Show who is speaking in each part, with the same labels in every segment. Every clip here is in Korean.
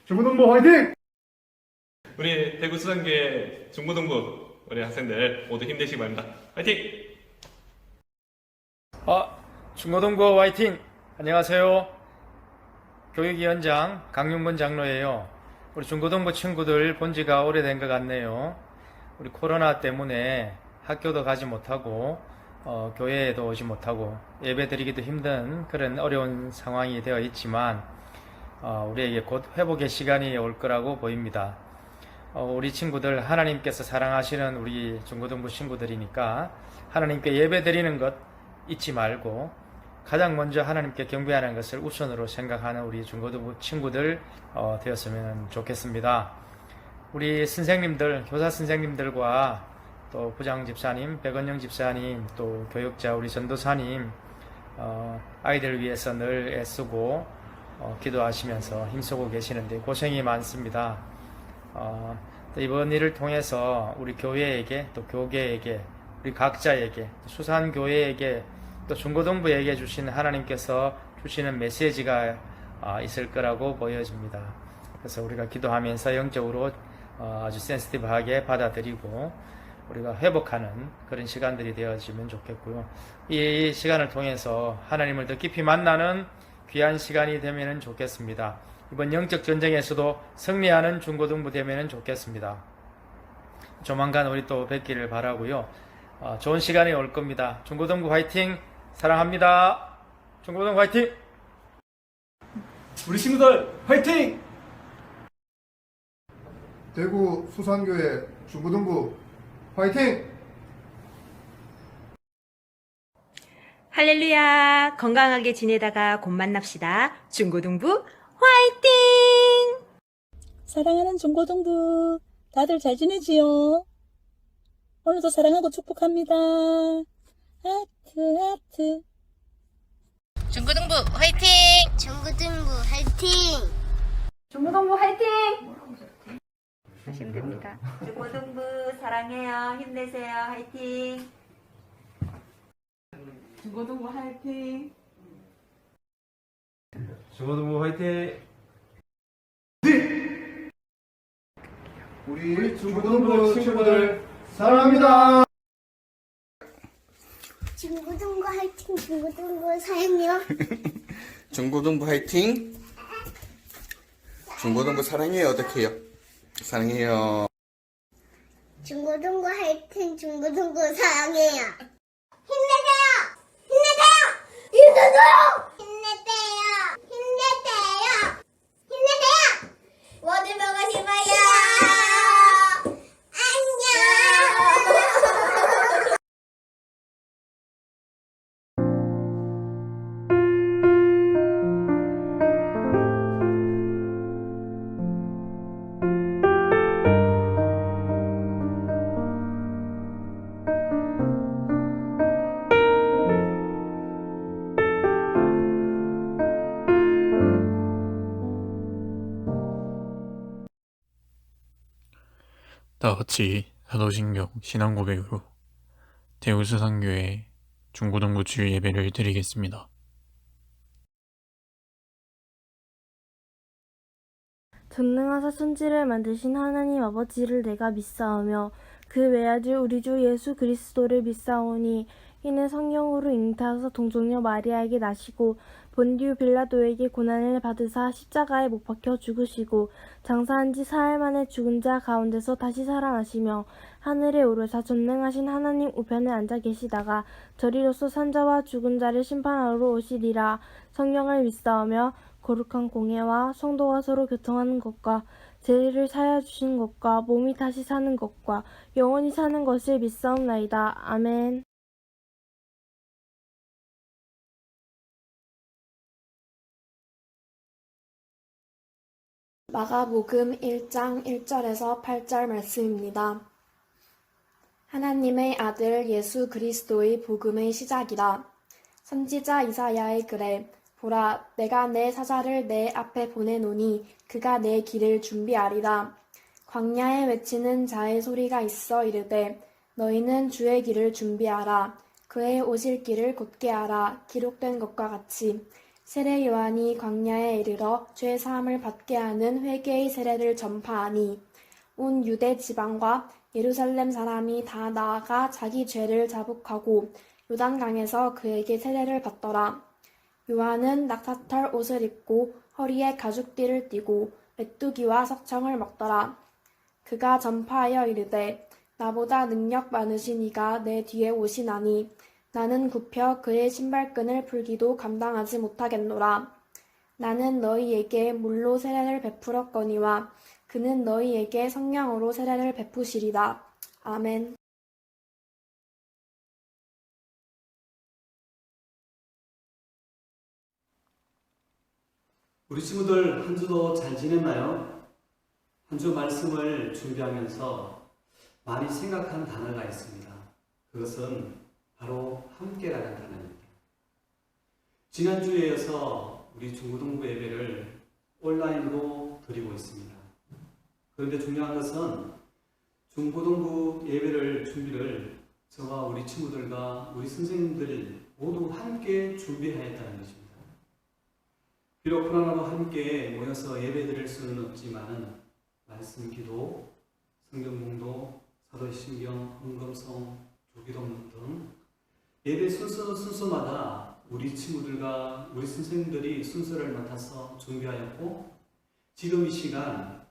Speaker 1: 중고등부 화이팅!
Speaker 2: 우리 대구 수산교회 중고등부 우리 학생들 모두 힘내시기 바랍니다. 화이팅!
Speaker 3: 중고등부 화이팅! 안녕하세요. 교육위원장 강윤근 장로예요. 우리 중고등부 친구들 본 지가 오래된 것 같네요. 우리 코로나 때문에 학교도 가지 못하고 교회에도 오지 못하고 예배 드리기도 힘든 그런 어려운 상황이 되어 있지만 우리에게 곧 회복의 시간이 올 거라고 보입니다. 우리 친구들 하나님께서 사랑하시는 우리 중고등부 친구들이니까 하나님께 예배 드리는 것 잊지 말고 가장 먼저 하나님께 경배하는 것을 우선으로 생각하는 우리 중고등부 친구들 되었으면 좋겠습니다. 우리 선생님들, 교사 선생님들과 또 부장 집사님, 백원영 집사님, 또 교육자 우리 전도사님 아이들 위해서 늘 애쓰고 기도하시면서 힘쓰고 계시는데 고생이 많습니다. 또 이번 일을 통해서 우리 교회에게 또 교계에게 우리 각자에게 수산교회에게 또 중고등부에게 주신 하나님께서 주시는 메시지가 있을 거라고 보여집니다. 그래서 우리가 기도하면서 영적으로 아주 센시티브하게 받아들이고 우리가 회복하는 그런 시간들이 되어지면 좋겠고요. 이 시간을 통해서 하나님을 더 깊이 만나는 귀한 시간이 되면 좋겠습니다. 이번 영적 전쟁에서도 승리하는 중고등부 되면 좋겠습니다. 조만간 우리 또 뵙기를 바라고요. 좋은 시간이 올 겁니다. 중고등부 화이팅! 사랑합니다. 중고등부 화이팅!
Speaker 1: 우리 친구들 화이팅!
Speaker 4: 대구 수산교회 중고등부 화이팅!
Speaker 5: 할렐루야! 건강하게 지내다가 곧 만납시다. 중고등부 화이팅!
Speaker 6: 사랑하는 중고등부, 다들 잘 지내지요? 오늘도 사랑하고 축복합니다. 하트, 하트.
Speaker 7: 중고등부 화이팅!
Speaker 8: 중고등부 화이팅!
Speaker 5: 중고등부 화이팅! 하시면 됩니다. 중고등부 사랑해요. 힘내세요. 화이팅!
Speaker 9: 중고등부 화이팅!
Speaker 1: 중고등부 화이팅!
Speaker 4: 우리 중고등부 친구들 사랑합니다.
Speaker 8: 중고등부 화이팅! 중고등부 사랑해요.
Speaker 10: 중고등부 화이팅! 중고등부 사랑해요. 어떻게 해요? 사랑해요.
Speaker 8: 중고등부 화이팅! 중고등부 사랑해요. 힘내세요! 힘내세요! 힘내세요! 힘내세요! 힘내세요! 힘내세요! 뭐들 먹고 싶어요? 안녕!
Speaker 11: 다 같이 사도신경 신앙고백으로 대구수산교회 중고등부 주일 예배를 드리겠습니다.
Speaker 12: 전능하사 천지를 만드신 하나님 아버지를 내가 믿사오며 그 외아들 우리 주 예수 그리스도를 믿사오니 이는 성령으로 잉태하사 동정녀 마리아에게 나시고 본디오 빌라도에게 고난을 받으사 십자가에 못 박혀 죽으시고 장사한 지 사흘 만에 죽은 자 가운데서 다시 살아나시며 하늘에 오르사 전능하신 하나님 우편에 앉아 계시다가 저리로서 산자와 죽은 자를 심판하러 오시리라. 성령을 믿사오며 거룩한 공예와 성도와 서로 교통하는 것과 죄를 사하여 주시는 것과 몸이 다시 사는 것과 영원히 사는 것을 믿사옵나이다. 아멘.
Speaker 13: 마가복음 1장 1절에서 8절 말씀입니다. 하나님의 아들 예수 그리스도의 복음의 시작이라. 선지자 이사야의 글에 보라, 내가 내 사자를 내 앞에 보내노니 그가 내 길을 준비하리라. 광야에 외치는 자의 소리가 있어 이르되 너희는 주의 길을 준비하라. 그의 오실 길을 곧게 하라. 기록된 것과 같이 세례 요한이 광야에 이르러 죄 사함을 받게 하는 회개의 세례를 전파하니 온 유대 지방과 예루살렘 사람이 다 나아가 자기 죄를 자복하고 요단강에서 그에게 세례를 받더라. 요한은 낙타털 옷을 입고 허리에 가죽띠를 띠고 메뚜기와 석청을 먹더라. 그가 전파하여 이르되 나보다 능력 많으신 이가 내 뒤에 오시나니 나는 굽혀 그의 신발끈을 풀기도 감당하지 못하겠노라. 나는 너희에게 물로 세례를 베풀었거니와 그는 너희에게 성령으로 세례를 베푸시리다. 아멘.
Speaker 1: 우리 친구들 한 주도 잘 지냈나요? 한 주 말씀을 준비하면서 많이 생각한 단어가 있습니다. 그것은 바로 함께라는 단어입니다. 지난주에 이어서 우리 중고등부 예배를 온라인으로 드리고 있습니다. 그런데 중요한 것은 중고등부 예배를 준비를 저와 우리 친구들과 우리 선생님들 모두 함께 준비하였다는 것입니다. 비록 코로나로 함께 모여서 예배 드릴 수는 없지만 말씀 기도, 성경 공도, 사도신경, 헌금송, 조기도문 등 예배 순서마다 우리 친구들과 우리 선생님들이 순서를 맡아서 준비하였고 지금 이 시간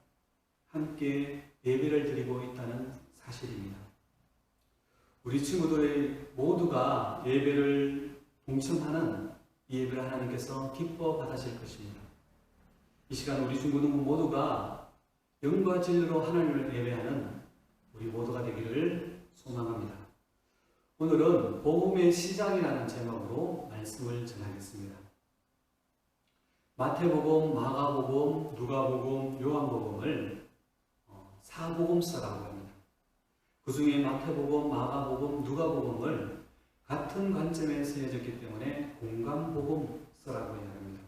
Speaker 1: 함께 예배를 드리고 있다는 사실입니다. 우리 친구들 모두가 예배를 동참하는 이 예배를 하나님께서 기뻐 받으실 것입니다. 이 시간 우리 중고등부 모두가 영과 진리로 하나님을 예배하는 우리 모두가 되기를 소망합니다. 오늘은 복음의 시작이라는 제목으로 말씀을 전하겠습니다. 마태복음, 마가복음, 누가복음, 요한복음을 사복음서라고 합니다. 그 중에 마태복음, 마가복음, 누가복음을 같은 관점에 쓰여졌기 때문에 공감복음서라고 이야기합니다.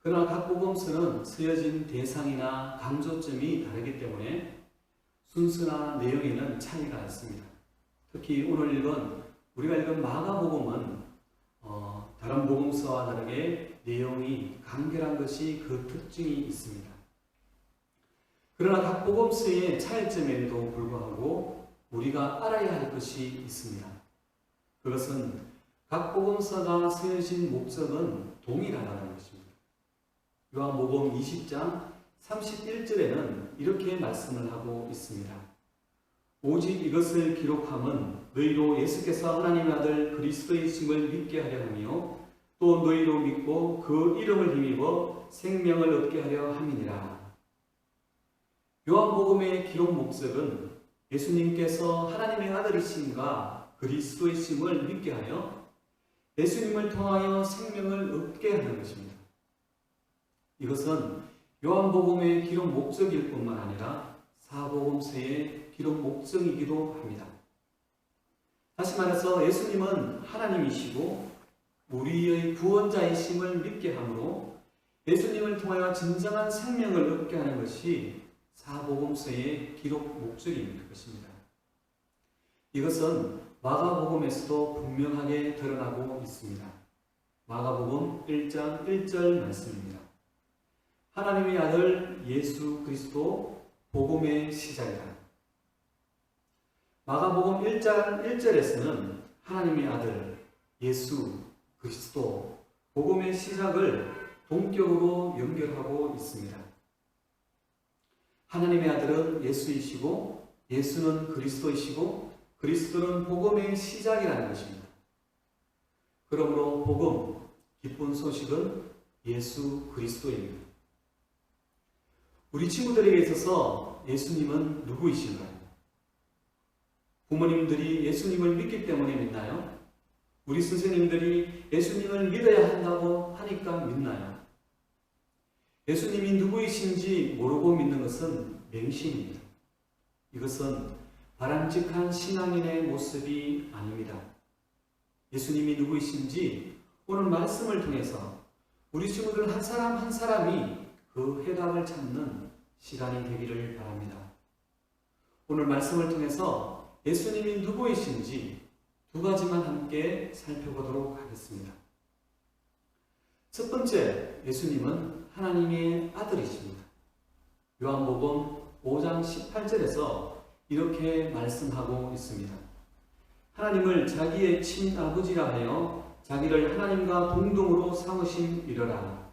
Speaker 1: 그러나 각 복음서는 쓰여진 대상이나 강조점이 다르기 때문에 순서나 내용에는 차이가 있습니다. 특히 오늘 우리가 읽은 마가복음은 다른 복음서와 다르게 내용이 간결한 것이 그 특징이 있습니다. 그러나 각 복음서의 차이점에도 불구하고 우리가 알아야 할 것이 있습니다. 그것은 각 복음서가 쓰여진 목적은 동일하다는 것입니다. 요한복음 20장 31절에는 이렇게 말씀을 하고 있습니다. 오직 이것을 기록함은 너희로 예수께서 하나님의 아들 그리스도이심을 믿게 하려 하며 또 너희로 믿고 그 이름을 힘입어 생명을 얻게 하려 함이니라. 요한복음의 기록 목적은 예수님께서 하나님의 아들이심과 그리스도이심을 믿게 하여 예수님을 통하여 생명을 얻게 하는 것입니다. 이것은 요한복음의 기록 목적일 뿐만 아니라 사복음서의 기록 목적이기도 합니다. 다시 말해서 예수님은 하나님이시고 우리의 구원자이심을 믿게 하므로 예수님을 통하여 진정한 생명을 얻게 하는 것이 사복음서의 기록 목적인 것입니다. 이것은 마가복음에서도 분명하게 드러나고 있습니다. 마가복음 1장 1절 말씀입니다. 하나님의 아들 예수 그리스도 복음의 시작이다. 마가복음 1장 1절에서는 하나님의 아들 예수 그리스도 복음의 시작을 동격으로 연결하고 있습니다. 하나님의 아들은 예수이시고 예수는 그리스도이시고 그리스도는 복음의 시작이라는 것입니다. 그러므로 복음, 기쁜 소식은 예수 그리스도입니다. 우리 친구들에게 있어서 예수님은 누구이신가요? 부모님들이 예수님을 믿기 때문에 믿나요? 우리 선생님들이 예수님을 믿어야 한다고 하니까 믿나요? 예수님이 누구이신지 모르고 믿는 것은 맹신입니다. 이것은 바람직한 신앙인의 모습이 아닙니다. 예수님이 누구이신지 오늘 말씀을 통해서 우리 친구들 한 사람 한 사람이 그 해답을 찾는 시간이 되기를 바랍니다. 오늘 말씀을 통해서 예수님이 누구이신지 두 가지만 함께 살펴보도록 하겠습니다. 첫 번째, 예수님은 하나님의 아들이십니다. 요한복음 5장 18절에서 이렇게 말씀하고 있습니다. 하나님을 자기의 친아버지라 하여 자기를 하나님과 동등으로 삼으심이러라.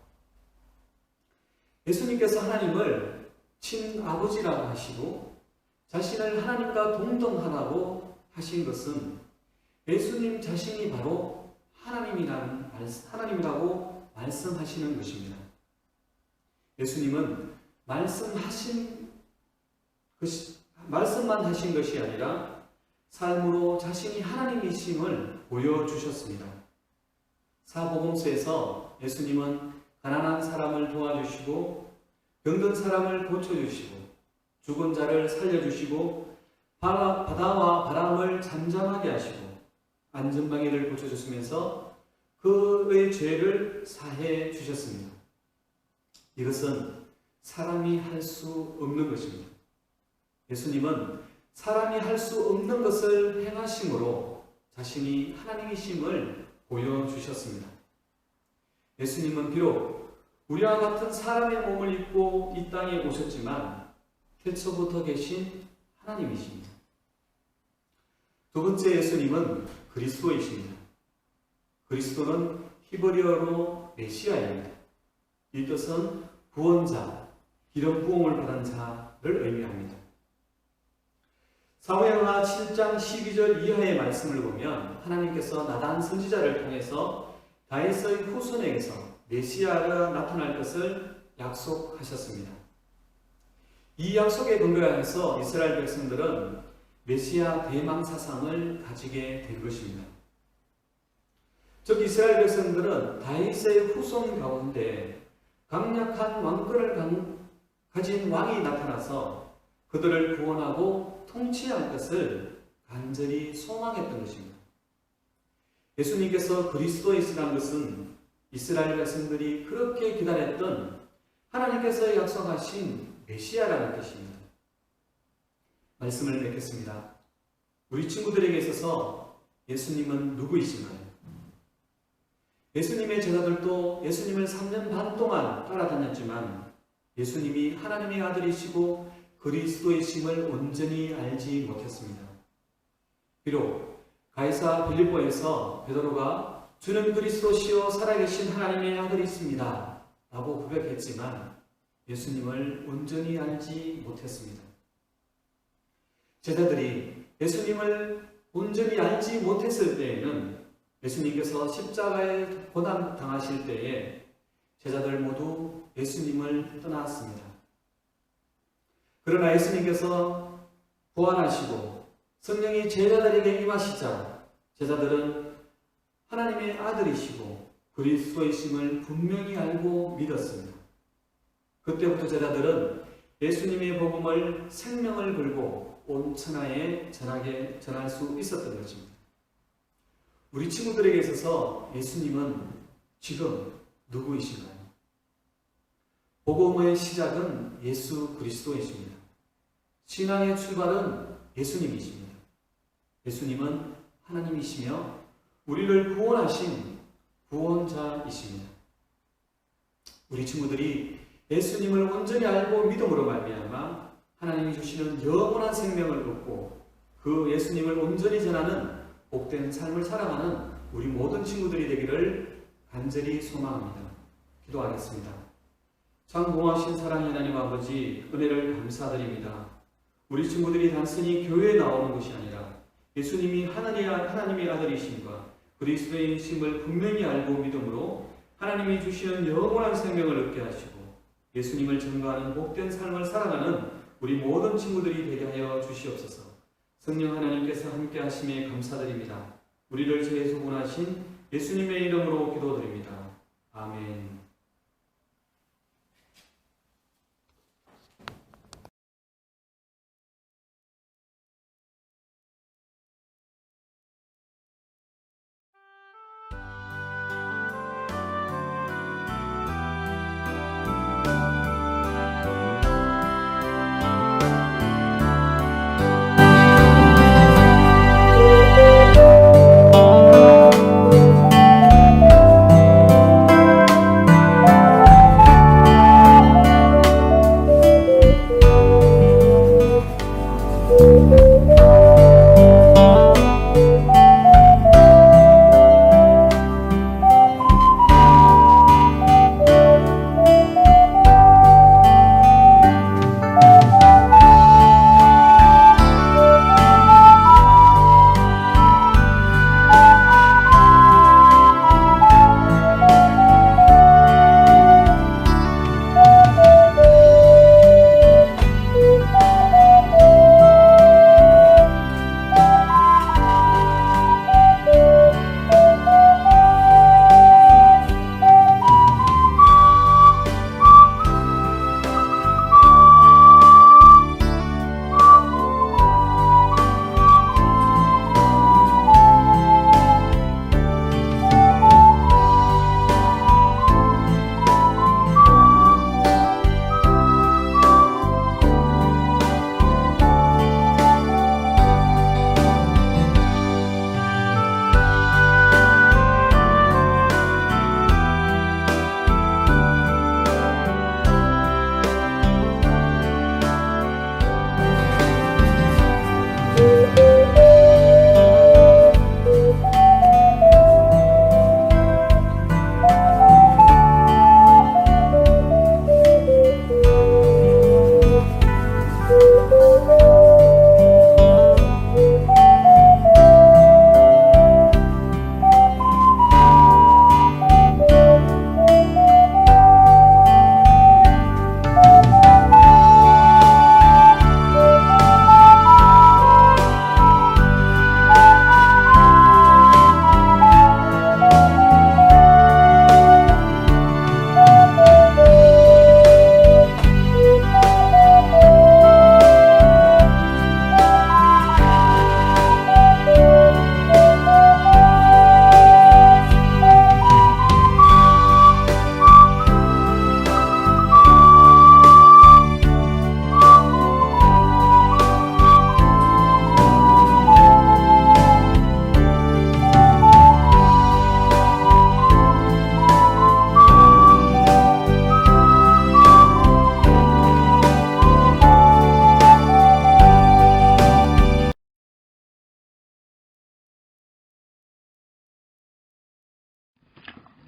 Speaker 1: 예수님께서 하나님을 친아버지라고 하시고 자신을 하나님과 동등하라고 하신 것은 예수님 자신이 바로 하나님이라고 말씀하시는 것입니다. 예수님은 말씀만 하신 것이 아니라 삶으로 자신이 하나님이심을 보여주셨습니다. 사복음서에서 예수님은 가난한 사람을 도와주시고 병든 사람을 고쳐주시고 죽은 자를 살려주시고 바다와 바람을 잠잠하게 하시고 안전방해를 고쳐주시면서 그의 죄를 사해 주셨습니다. 이것은 사람이 할 수 없는 것입니다. 예수님은 사람이 할 수 없는 것을 행하심으로 자신이 하나님이심을 보여주셨습니다. 예수님은 비록 우리와 같은 사람의 몸을 입고 이 땅에 오셨지만 태초부터 계신 하나님이십니다. 두 번째, 예수님은 그리스도이십니다. 그리스도는 히브리어로 메시아입니다. 이 뜻은 구원자, 기름 부음을 받은 자를 의미합니다. 사무엘하 7장 12절 이하의 말씀을 보면 하나님께서 나단 선지자를 통해서 다윗의 후손에게서 메시아가 나타날 것을 약속하셨습니다. 이 약속에 근거해서 이스라엘 백성들은 메시아 대망 사상을 가지게 된 것입니다. 즉 이스라엘 백성들은 다윗의 후손 가운데 강력한 왕권을 가진 왕이 나타나서 그들을 구원하고 통치할 것을 간절히 소망했던 것입니다. 예수님께서 그리스도이시라는 것은 이스라엘 백성들이 그렇게 기다렸던 하나님께서 약속하신 메시아라는 뜻입니다. 말씀을 맺겠습니다. 우리 친구들에게 있어서 예수님은 누구이신가요? 예수님의 제자들도 예수님을 3년 반 동안 따라다녔지만 예수님이 하나님의 아들이시고 그리스도이심을 온전히 알지 못했습니다. 비록 가이사 빌립보에서 베드로가 주는 그리스도시요 살아계신 하나님의 아들이십니다 라고 고백했지만 예수님을 온전히 알지 못했습니다. 제자들이 예수님을 온전히 알지 못했을 때에는 예수님께서 십자가에 고난 당하실 때에 제자들 모두 예수님을 떠났습니다. 그러나 예수님께서 부활하시고 성령이 제자들에게 임하시자 제자들은 하나님의 아들이시고 그리스도이심을 분명히 알고 믿었습니다. 그때부터 제자들은 예수님의 복음을 생명을 걸고 온 천하에 전할 수 있었던 것입니다. 우리 친구들에게 있어서 예수님은 지금 누구이신가요? 복음의 시작은 예수 그리스도이십니다. 신앙의 출발은 예수님이십니다. 예수님은 하나님이시며 우리를 구원하신 구원자이십니다. 우리 친구들이 예수님을 온전히 알고 믿음으로 말미암아 하나님이 주시는 영원한 생명을 얻고 그 예수님을 온전히 전하는 복된 삶을 살아가는 우리 모든 친구들이 되기를 간절히 소망합니다. 기도하겠습니다. 참 고마우신 사랑의 하나님 아버지, 은혜를 감사드립니다. 우리 친구들이 단순히 교회에 나오는 것이 아니라 예수님이 하나님의 아들이심과 그리스도이심을 분명히 알고 믿음으로 하나님이 주시는 영원한 생명을 얻게 하시고 예수님을 증거하는 복된 삶을 살아가는 우리 모든 친구들이 되게 하여 주시옵소서. 성령 하나님께서 함께 하심에 감사드립니다. 우리를 죄에서 구원하신 예수님의 이름으로 기도드립니다. 아멘.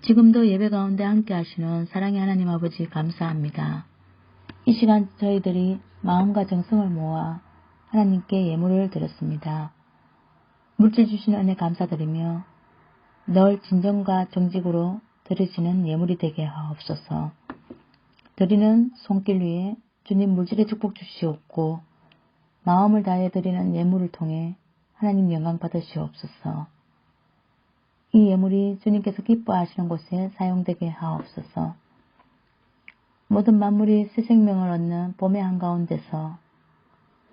Speaker 6: 지금도 예배 가운데 함께 하시는 사랑의 하나님 아버지 감사합니다. 이 시간 저희들이 마음과 정성을 모아 하나님께 예물을 드렸습니다. 물질 주시는 은혜 감사드리며 늘 진정과 정직으로 드리시는 예물이 되게 하옵소서. 드리는 손길 위에 주님 물질의 축복 주시옵고 마음을 다해 드리는 예물을 통해 하나님 영광 받으시옵소서. 이 예물이 주님께서 기뻐하시는 곳에 사용되게 하옵소서. 모든 만물이 새 생명을 얻는 봄의 한가운데서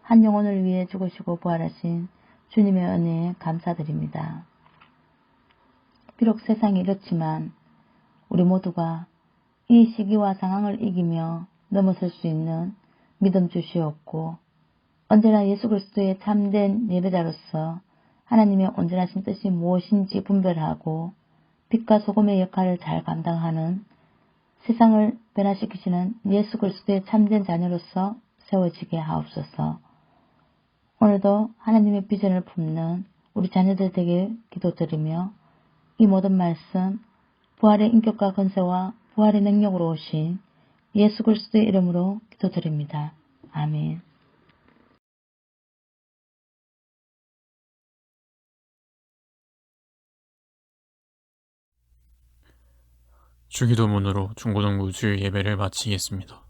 Speaker 6: 한 영혼을 위해 죽으시고 부활하신 주님의 은혜에 감사드립니다. 비록 세상이 이렇지만 우리 모두가 이 시기와 상황을 이기며 넘어설 수 있는 믿음 주시옵고 언제나 예수 그리스도의 참된 예배자로서 하나님의 온전하신 뜻이 무엇인지 분별하고 빛과 소금의 역할을 잘 감당하는 세상을 변화시키시는 예수 그리스도의 참된 자녀로서 세워지게 하옵소서. 오늘도 하나님의 비전을 품는 우리 자녀들 되게 기도드리며 이 모든 말씀 부활의 인격과 권세와 부활의 능력으로 오신 예수 그리스도의 이름으로 기도드립니다. 아멘.
Speaker 11: 주기도문으로 중고등부 주일 예배를 마치겠습니다.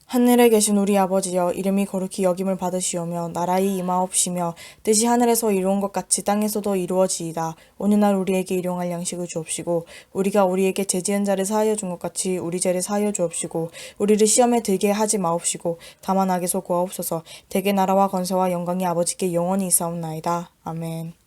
Speaker 13: 하늘에 계신 우리 아버지여, 이름이 거룩히 여김을 받으시오며 나라의 임하옵시며 뜻이 하늘에서 이루은 것 같이 땅에서도 이루어지이다. 오늘날 우리에게 일용할 양식을 주옵시고 우리가 우리에게 죄지은 자를 사하여 준 것 같이 우리 죄를 사하여 주옵시고 우리를 시험에 들게 하지 마옵시고 다만 악에서 구하옵소서. 대개 나라와 권세와 영광이 아버지께 영원히 있사옵나이다. 아멘.